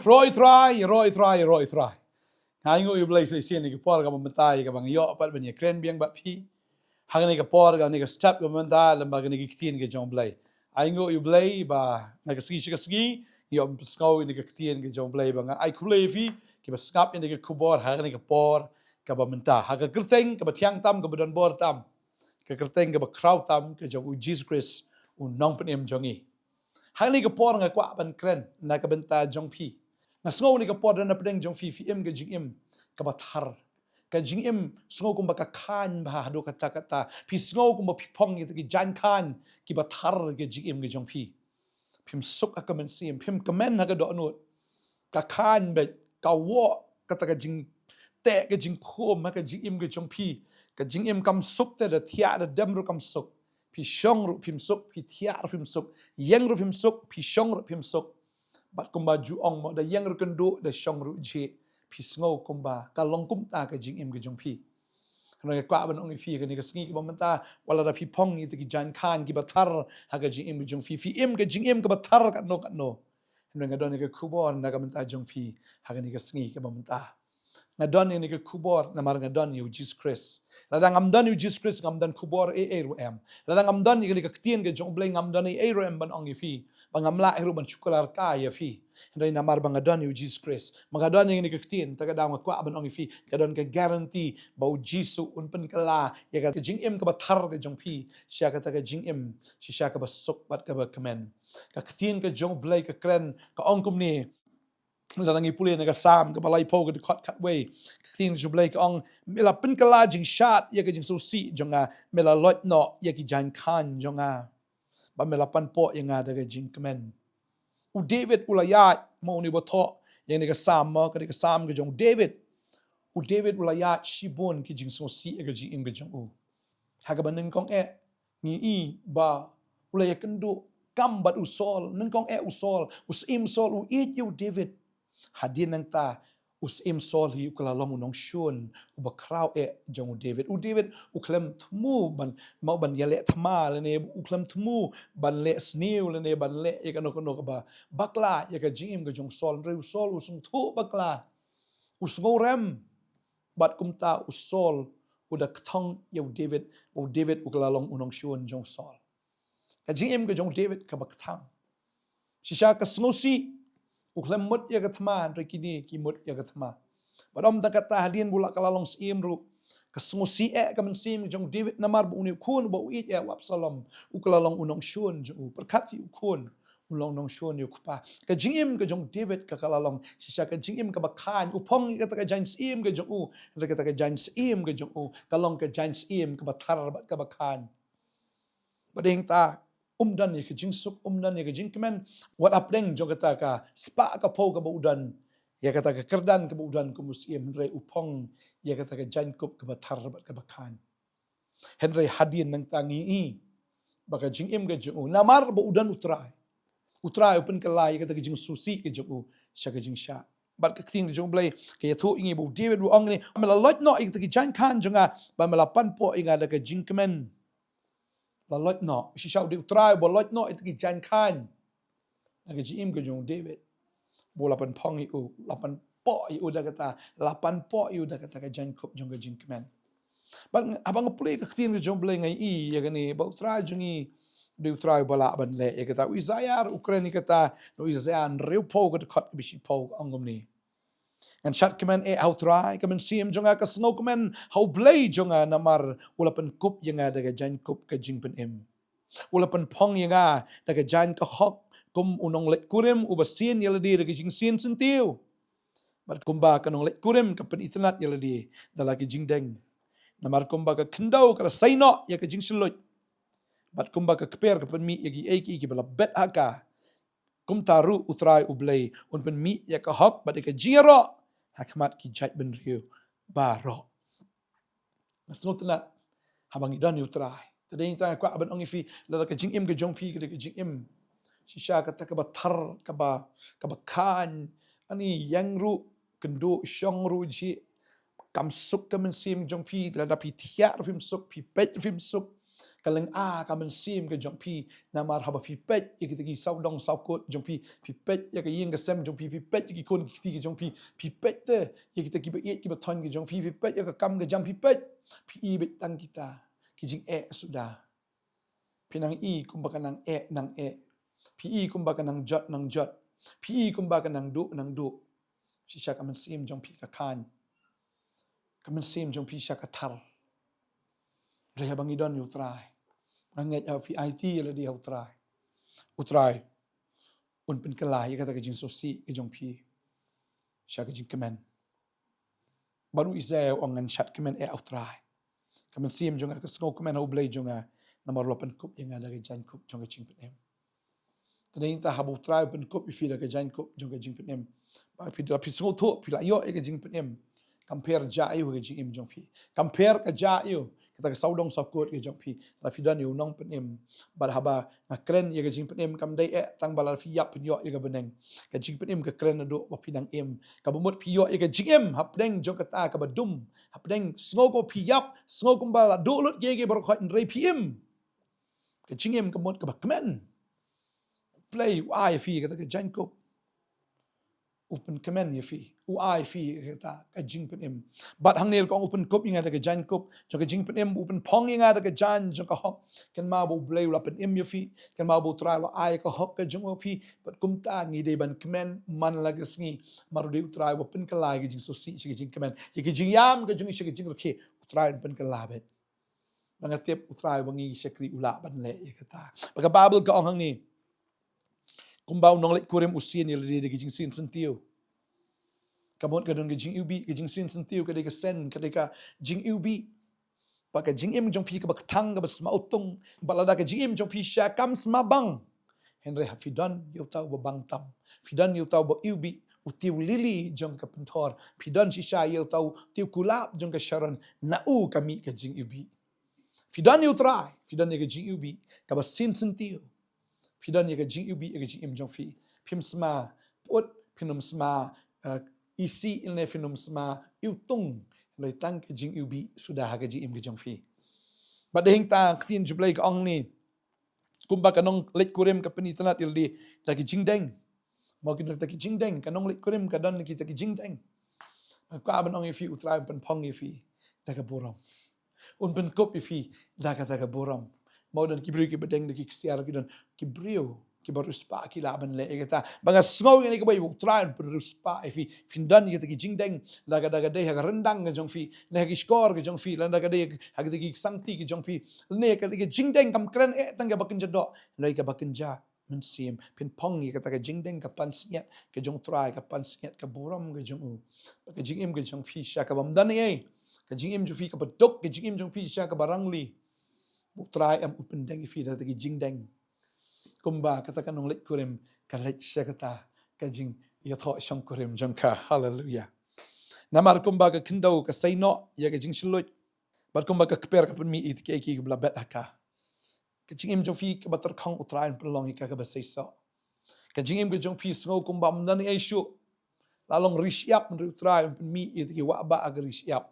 Roi try. Hangu you blay say sien ni por ka mentai ka bang yo pat ben ye kren biang bat pi. Hang ni ka por ka ni ka step ka mentai lamba ka ni ka tien ka jong blay. Hangu you blay ba na ka ski yo skau ni ka tien ka jong blay ba ai kulay fi ki ba skap ni ka kubor hang ni ka por ka ba mentai. Ha ka kerteng ka ba tiang tam ka ba don bor tam. Ka kerteng ka ba kraw tam ka jong Jesus Christ Nongkhryiem jongi. Hang ni ka por nga kwa ban kren na ka benta jong pi. Na sngo ni ka por na pedeng jong fi ka jingim ka bathar ka jingim sngo kum ba ka khan ba do kata pi sngo kum ba pi pong ki jan khan ki bathar ka jingim ka jong pi phim suk ka men sim phim kamen ha ka do nut ka khan be ka wo kata ka jing te ka jing khom ka jingim ka jong pi ka jingim kam suk te da thia da dem ru kam suk pi shong ru phim suk pi thia ru phim suk yeng ru phim suk pi shong ru phim suk bat kumba ju ong mo da yang ru kynduh da shong ru jhieh pi sngo kumba ka long kumta ka jingim ka jong pi no kwa ban ong fi ka ni ka sngi ka manta wala da pi pong ni ki jan khan ki bathar ha ka jingim ka jong fi ka jingim ka bathar ka no no nga don ni ka kubor na ka manta jong fi ha ka ni ka sngi ka manta nga don ni ka kubor na mar nga don you Jesus Christ la ngam don you Jesus Christ ngam don kubor ru em la ngam don ni ka tien ka jong blay ngam don ni ru em ban ong fi pangamla ero ban chukular ka ya fi ndai namar bangadon you Jesus Christ magadon ni ka tien ta ka dang kwa ban ong fi ka don ka guarantee ba jisu un pen kala ya ka jingim ka bathar ka jong fi sha ka ta ka jingim sha ka ba sok bat ka ba kamen ka tien ka jong blay ka kren ka ong kum ni langi puli na ka sam ka balai po ka cut way tien jong blay ka ong mela pen kala jing shat ya ka jing so si jonga mela lot no ya ki jan khan jonga ba melapan po yang ada ke jingkemen u David ulayat mau ni boto yang ni ke sam ma ke sam ke jong David ulayat shibon ke jing so si ke jing ke jong u ha ka ban kong ni i ba ulayat kynduh kam bat usol neng kong usol usim sol u you David hadin nang ta usim sol hi ukala long unong shun u bakraw jong David u klem tmu ban mau ban yale thma le ne u klem tmu ban le snew le ne ban le ye ka no ba bakla ye ka jim ka jong sol re sol usung thu bakla usngo rem bat kumta usol u da thong ye David u kala long unong shun jong sol ka jim ka jong David ka bak thang shisha ka snosi uklem mut ya kathma rekini ki mut ya kathma badom ta kata hadin bulak kalalong sim ru kasngusi ka mensim jong David namar bu ni khun bu it ya Absalom ukalalong unong shun ju perkat fi khun ulong nong shun yu kpa ka jingim ka jong David ka kalalong sisa ka jingim ka bakhan upong ka ta ka jan sim ka jong u ka ta ka jan sim ka jong u kalong ka jan sim ka bathar bat ka bakhan badeng ta umdan ni ke jingsuk umdan ni ke jingkemen wat apdeng jong kata ka spa ka po ka budan ya kata ka kerdan ka budan ku muslim re upong ya kata ka jankup ka bathar bat ka bakhan henry hadin nang tangi i baka jingim ka jong namar budan utrai open ka lai kata ka jing susi ka jong sha ka jing sha bat ka ting jong blai ka ya thu ingi bu David bu ong ni mala lot no i ka jan khan jonga ba mala pan po inga da ka jingkemen la lot no si shau di utrai bo lot no it ki jan khan la ji im ke jong David bo la pan pong i u la pan po i u da kata la pan po i u da kata ka jan kup jong ka jing kemen ban abang play ka tin ke jong blay ngai i ya gani bo utrai jungi di utrai bala ban le ya kata Isaiah Ukraine kata no Isaiah reu po ka khot bi shi po angom ni and chat kemen au try kemen sim jonga ka snow kemen how blay jonga namar ulapan kup yanga daga jan kup ka jing pen em ulapan pong yanga daga jan ka hok kum unong let kurim ubasin yaladi daga jing sin sentiu bat kumba kanong let kurim ka pen itnat yaladi dalaki jing deng namar kumba ka kynduh ka saino ya ka jing selut bat kumba ka keper ka pen mi yagi eki ki bala bet haka kum taru utrai ublay un pen mi ya ka hok bat ka jiro hakmat ki jat ben riu baro masnotna habang idan utrai tadeng ta kwa ban ongi fi la ka jingim ka jong pi ka jingim shisha ka ta ka ba thar ka ba khan ani yang ru kynduh shong ru jhieh kam suk ka men sim jong pi la da pi thia ru phim suk pi pet phim suk kaleng kamen sim ke jong pi namar haba pi pet ye kita gi sau dong sau kot jong pi pet ye ke yeng ke sem jong pi pet ye ki kon ki ke jong pi pet te ye kita ki ba ye ki ba thon ke jong pi pet ye ke kam ke jam pi pet pi i bet tang kita ki jing sudah pinang i kumba kanang nang pi i kumba kanang jot nang jot pi i kumba kanang du si sya kamen sim jong pi ka kan kamen sim jong pi sya ka thar reha bangidon yu trai anget fi IT la dia utrai un pen kelai kata ke jing sosi ke jong pi sya ke jing kemen baru Israel ongan chat kemen utrai kamen sim jong ke sngau kemen au blai jong nomor 8 kup yang ada ke jan kup jong ke jing penem tading ta habu utrai pen kup fi la ke jan kup jong ke jing penem ba fi sngau tho fi la yo ke jing penem compare ja ayu ke jing im jong pi compare ke ja ayu kita ke saudong sakut ke jong pi la fi dan yu nong penem bar haba kren ye ke jing penem kam dai tang bala fi yap pen yo ye ke beneng ke jing penem ke kren do ba pinang em ka bumut pi yo ye ke jing em hap deng jong kata ka badum hap deng sngo ko pi yap sngo kum bala do lut ye ke bar khat rei pi em ke jing em ke mot ke ba kemen play ai fi ke jan ko open kemen ye fi ai fi kata ka jing penem bat hang nel ko open kop inga ke jan kop jo ke jing penem open pong inga ke jan jo ka hok ken ma bo blay la pen em ye fi ken ma bo tra lo ai ka hok ke jong pi bat kumta ngi de ban kemen man la ke sngi maru de tra bo pen ka la ke jing so si ke jing kemen ye ke jing yam ke jing ke jing ke tra pen ka la bet banga tep utrai bangi sekri ula ban le ye kata baga bible ka ong hang ni kumbau nong le kurem usien ye le de ke jing sin sentiu kamot kadon ke jing ubi ke jing sin sentiu ke de ke sen ke de ka jing ubi pa ke jing im jong pi ke bak thang ke bas ma utung balada ke jing im jong pi sha kam sma bang henry hafidan yu tau ba bang tam fidan yu tau ba ubi utiu lili jong ka pentor fidan si sha yu tau tiu kulap jong ka sharon na u kami ke jing ubi fidan yu try fidan ye ke jing ubi ka bas sin sentiu fidan ye ke jing ubi ye ke jing im jong fi phim sma pot phinum sma isi ilne finum sma iutung lai tang ke jing ubi sudah ke jing im ke jong fi badeng ta ktin jublai ka ong ni kumba kanong lek kurem ka peni tanat ildi ta ke jing deng mau kita ta ke jing deng kanong lek kurem ka dan kita ke jing deng ka ban ong fi utrai pen pong fi ta ke borom un pen kop fi da ka ta ke borom mau dan kibri ki bedeng de ki siar ki dan kibrio ki baruspa ki laban le kita banga sngow ni ke bai utrai baruspa fi findan kita ki jingdeng daga de ha rendang ke jong fi ne ki skor ke jong fi lan daga de ha ki sangti ki jong fi ne ke jingdeng kam kren tang ke bakin jado lai ke bakin ja men sim pin pong ni kata ke jingdeng ka pan siat ke jong try ka pan siat ka boram ke jong u ke jingim ke jong fi sha ka bam dan e ke jingim ju fi ka badok ke jingim jong fi sha ka barangli try am open deng fi da ke jingdeng kumba kata kanong lek kurem ka lek sha kata ka jing ya tho shong kurem jong ka hallelujah namar kumba ka kynduh ka say no ya ka jing shlut bar kumba ka kper ka mi it ke ki bla bet haka ka jing im jong fi ka batar khang utrain pelong ka ka ba say so ka jing im ka jong fi sngo kumba mdan e shu la long rishyap ru utrain mi it ki wa ba ag rishyap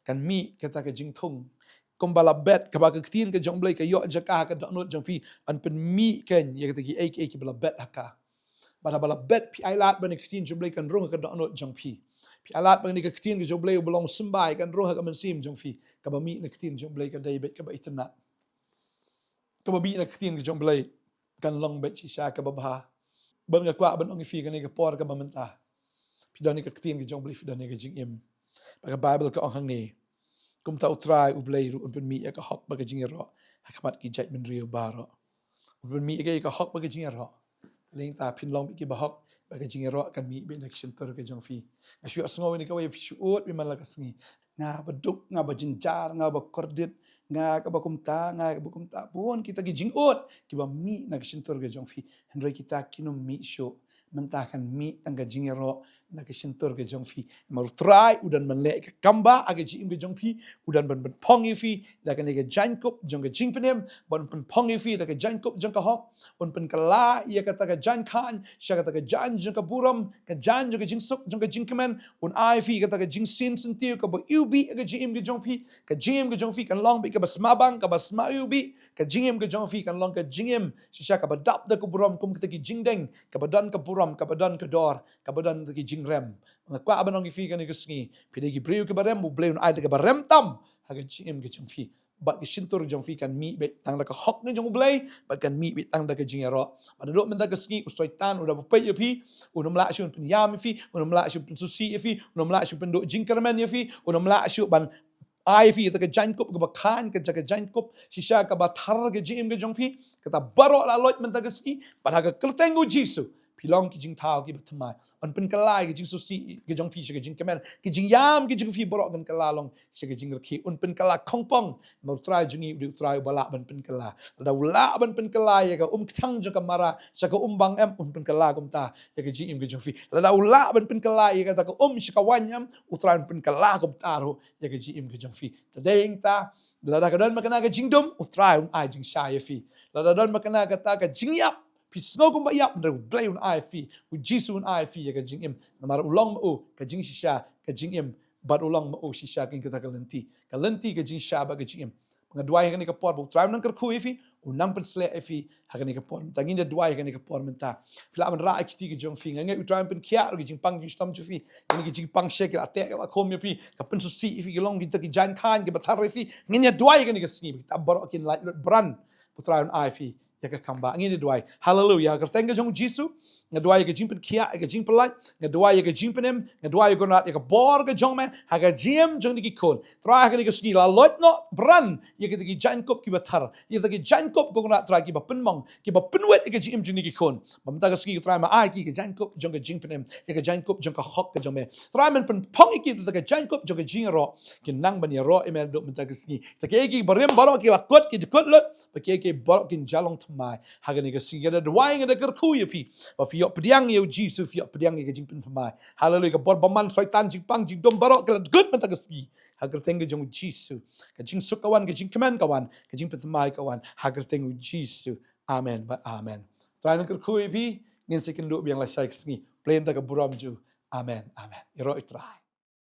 kan mi kata ka jing thung kumbala bet ka ba ka tin ka jong blai ka yo jaka ka donut jong pi an pen mi ken ye ka ki ek bala bet haka bala bet pi ailat ban ka tin jong blai kan rong ka donut jong pi ailat ban ka tin ka jong blai belong sumbai kan rong ka man sim jong fi ka ba mi na ka tin jong blai ka dai bet ka ba itna ka ba mi na ka tin ka jong blai kan long bet chi sha ka ba ba ban ka kwa ban ong fi ka ne ka por ka ba man ta pi dan ka tin ka jong blai fi dan ka jing im ka bible ka ong hang ni kum ta utrai ublei ru un mi ka hok ba ka jingero hakmat ki jait men rio baro un mi ka hok ba ka jingero ling ta phin long ki ba hok ba ka jingero kan mi ben action tor ka jong fi a shu asngo ni ka wai shu ot bi man la ka sngi nga ba duk nga ba jinjar nga ba kordit nga ka ba kumta bon kita ki jing ot ki ba mi na action tor ka jong fi henry kita kinum mi shu mentahkan mi tangga jingero na ke sentur ke jong fi maru try udan menle ke kamba age jim ke jong fi udan ban pongi fi da ke ne jankop jong ke jingpenem ban pongi fi da ke jankop jong ke hok un pen kala ia kata ke jan khan sya kata ke jan jong ke buram ke jan jong ke jingsuk jong ke jingkemen un ai fi kata ke jing sin sentiu ke bo ubi age jim ke jong fi ke jim ke jong fi kan long bi ke basmabang ke basma ubi ke jingim ke jong fi kan long ke jingim sya ke badap da ke buram kum ke jingdeng ke badan ke buram ke badan ke dor ke badan ke jingrem ngakwa abanong ifi kan ikusngi pidegi breu ke barem bu bleun ai ke barem tam haga jim ke jong fi bat ke sintur jong fi kan mi be tang da ke hok ne jong blei bat kan mi be tang da ke jingero pada dok men da ke sngi usoitan udah pe ye fi unum la shun pen yam fi unum la shun pen susi fi unum la shun pen do jingkermen ye fi unum la shun ban ai fi ta ke jankop ke bakhan ke jaga jankop shisha ke bathar ke jim ke jong fi kata barok la lot men da ke sngi pada ke keltengu jisu pilong ki jing thao ki bathmai on pen kalai ki jing susi ki jong pi ke jing kemen ki jing yam ki jing fi borok gan kala long se ke jing rki on pen kala khongpong mau trai jungi u trai bala ban pen kala da ula ban pen kala ya ka thang jo kamara sa ka bang em on pen kala kumta ya ke jing im ke jong fi da ula ban pen kala ya ka ta ka shika wanyam u trai pen kala kumta ro ya ke jing im ke jong fi da deng ta da ka dan makana ka jing dum u trai un ai jing sha ya fi da dan makana ka ta ka jing yap pisno kumba yap ndre blay un ai fi u jisu un ai fi ya ka jing im namar ulong mo ka jing shisha ka jing im bat ulong mo shisha kin ka lenti ka jing sha ba ka jing im ngadwai ka ni ka por bu tram nang kerku fi unang pensle fi ha ka ni ka por tangin da dwai ka ni ka por menta fila man ra akti ka jong fi ngai u tram pen kya ro jing pang jistam chu fi ni ka jing pang shek la te la kom fi ka pen su si fi long ki ta ki jan khan ki bathar fi ngai dwai ka ni ka sni ta baro kin like bran putra un ai fi ya ka kamba ngini dwai hallelujah ka thank jong jisu nga dwai ka jing pen kia ka jing pelai nga dwai ka jing penem nga dwai ka nat ka bor ka jong me ha ka jim jong ki kon tra ka ni ka ski la lot no bran ya ka ki jankop ki bathar ya ka ki jankop ko nat tra ki ba penmong ki ba penwet ka jim jong ki kon mamta ka ski tra ma ai ki ka jankop jong ka jing penem ya ka jankop jong ka hok ka jong me tra men pen pong ki ka jankop jong ka jing ro ki nang ban ya ro e me do mamta ka ski ta ke ki barem baro ki la kot ki kot lot ba ke baro kin jalong mai hagani ka singa da dwai nga da kerku ye pi ba fi yok pediang ye jisu fi yok pediang ye jing pen mai hallelujah ka bor baman soitan jing pang jing dom barok ka good mata ka ski hagar tenga jong jisu ka jing sukawan ka jing kemen kawan ka jing pen mai kawan hagar tenga jisu amen ba amen try na kerku ye pi ngin second do biang la shai ski plain ta ka buram ju amen amen iro try